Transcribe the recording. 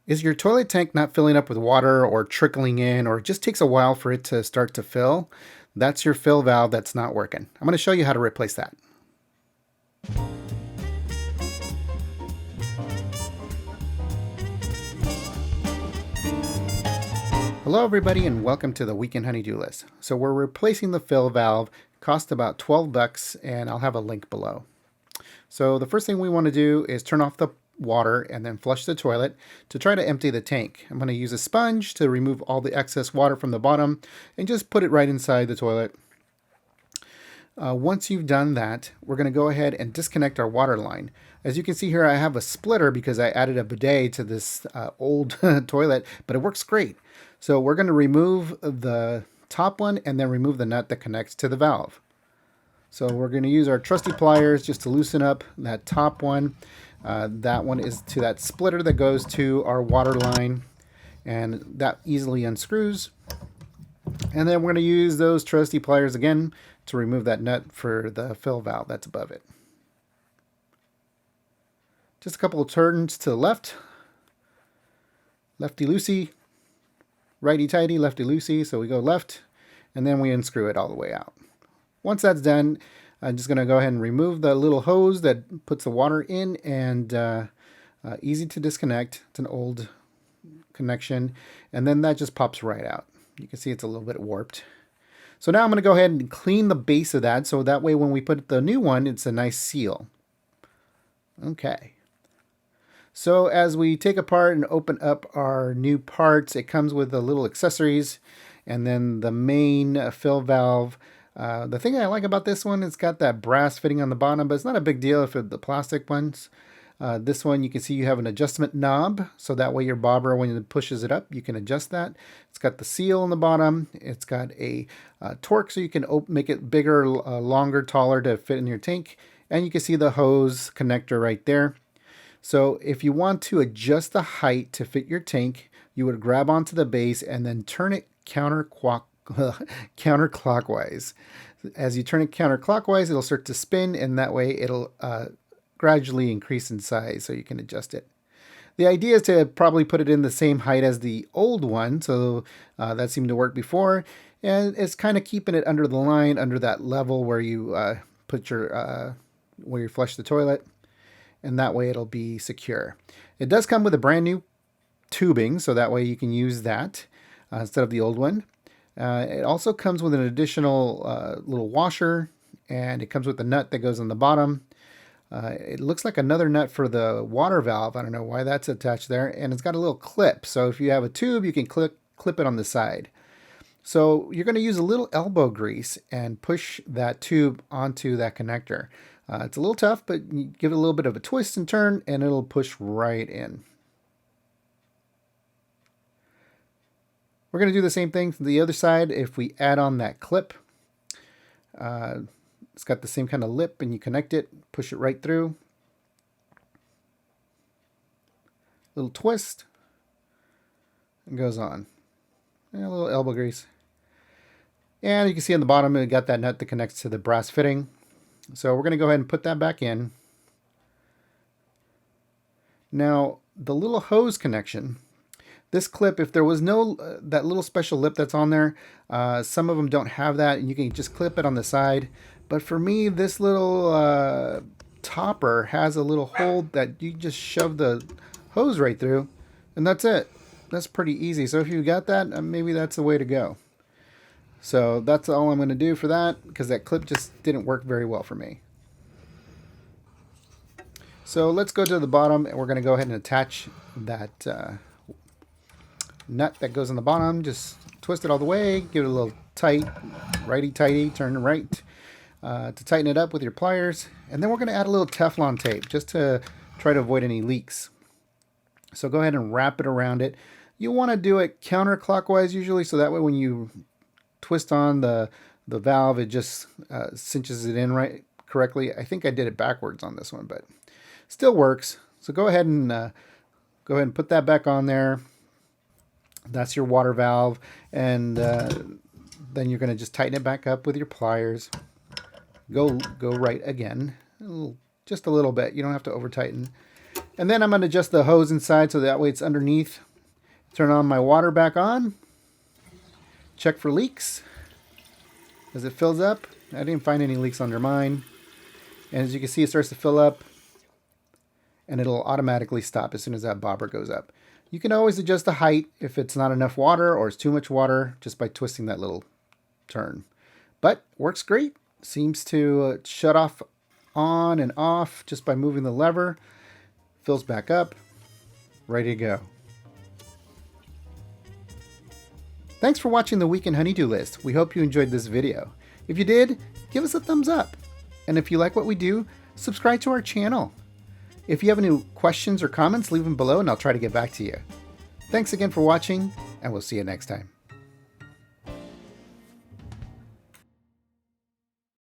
Is your toilet tank not filling up with water or trickling in, or it just takes a while for it to start to fill? That's your fill valve that's not working. I'm going to show you how to replace that. Hello everybody and welcome to the Weekend Honey-Do List. So we're replacing the fill valve. It cost about 12 bucks and I'll have a link below. So the first thing we want to do is turn off the water and then flush the toilet to try to empty the tank. I'm going to use a sponge to remove all the excess water from the bottom and just put it right inside the toilet. Once you've done that, we're going to go ahead and disconnect our water line. As you can see here, I have a splitter because I added a bidet to this old toilet, but it works great. So we're going to remove the top one and then remove the nut that connects to the valve. So we're going to use our trusty pliers just to loosen up that top one. That one is to that splitter that goes to our water line, and that easily unscrews. And then we're going to use those trusty pliers again to remove that nut for the fill valve that's above it. Just a couple of turns to the left. Lefty-loosey. Righty-tighty, lefty-loosey. So we go left, and then we unscrew it all the way out. Once that's done, I'm just going to go ahead and remove the little hose that puts the water in, and easy to disconnect. It's an old connection, and then that just pops right out. You can see it's a little bit warped. So now I'm going to go ahead and clean the base of that, so that way when we put the new one, it's a nice seal. Okay. So as we take apart and open up our new parts, it comes with the little accessories and then the main fill valve. The thing I like about this one, it's got that brass fitting on the bottom, but it's not a big deal if it's the plastic ones. This one, you can see you have an adjustment knob, so that way your bobber, when it pushes it up, you can adjust that. It's got the seal on the bottom. It's got a torque, so you can make it bigger, longer, taller to fit in your tank. And you can see the hose connector right there. So if you want to adjust the height to fit your tank, you would grab onto the base and then turn it counterclockwise. As you turn it counterclockwise, it'll start to spin, and that way it'll gradually increase in size so you can adjust it. The idea is to probably put it in the same height as the old one, so that seemed to work before, and it's kind of keeping it under the line, under that level where you put your where you flush the toilet, and that way it'll be secure. It does come with a brand new tubing, so that way you can use that instead of the old one. It also comes with an additional little washer, and it comes with the nut that goes on the bottom. It looks like another nut for the water valve. I don't know why that's attached there. And it's got a little clip. So if you have a tube, you can clip it on the side. So you're going to use a little elbow grease and push that tube onto that connector. It's a little tough, but you give it a little bit of a twist and turn, and it'll push right in. We're going to do the same thing to the other side. If we add on that clip, it's got the same kind of lip, and you connect it, push it right through. Little twist, and goes on. And a little elbow grease. And you can see on the bottom, it got that nut that connects to the brass fitting. So we're going to go ahead and put that back in. Now, the little hose connection, this clip, if there was no, that little special lip that's on there, some of them don't have that, and you can just clip it on the side. But for me, this little topper has a little hole that you just shove the hose right through, and that's it. That's pretty easy. So if you got that, maybe that's the way to go. So that's all I'm going to do for that, because that clip just didn't work very well for me. So let's go to the bottom, and we're going to go ahead and attach that nut that goes on the bottom. Just twist it all the way, give it a little tight, righty-tighty, turn right to tighten it up with your pliers. And then we're going to add a little Teflon tape just to try to avoid any leaks. So go ahead and wrap it around it. You want to do it counterclockwise usually, so that way when you twist on the valve, it just cinches it in right correctly. I think I did it backwards on this one, but still works. So go ahead and put that back on there. That's your water valve, and then you're going to just tighten it back up with your pliers. Go right again, just a little bit. You don't have to over tighten. And then I'm going to adjust the hose inside so that way it's underneath. Turn on my water back on. Check for leaks as it fills up. I didn't find any leaks under mine. And as you can see, it starts to fill up. And it'll automatically stop as soon as that bobber goes up. You can always adjust the height if it's not enough water or it's too much water just by twisting that little turn. But works great. Seems to shut off on and off just by moving the lever. Fills back up. Ready to go. Thanks for watching the Weekend Honeydew List. We hope you enjoyed this video. If you did, give us a thumbs up. And if you like what we do, subscribe to our channel. If you have any questions or comments, leave them below and I'll try to get back to you. Thanks again for watching, and we'll see you next time.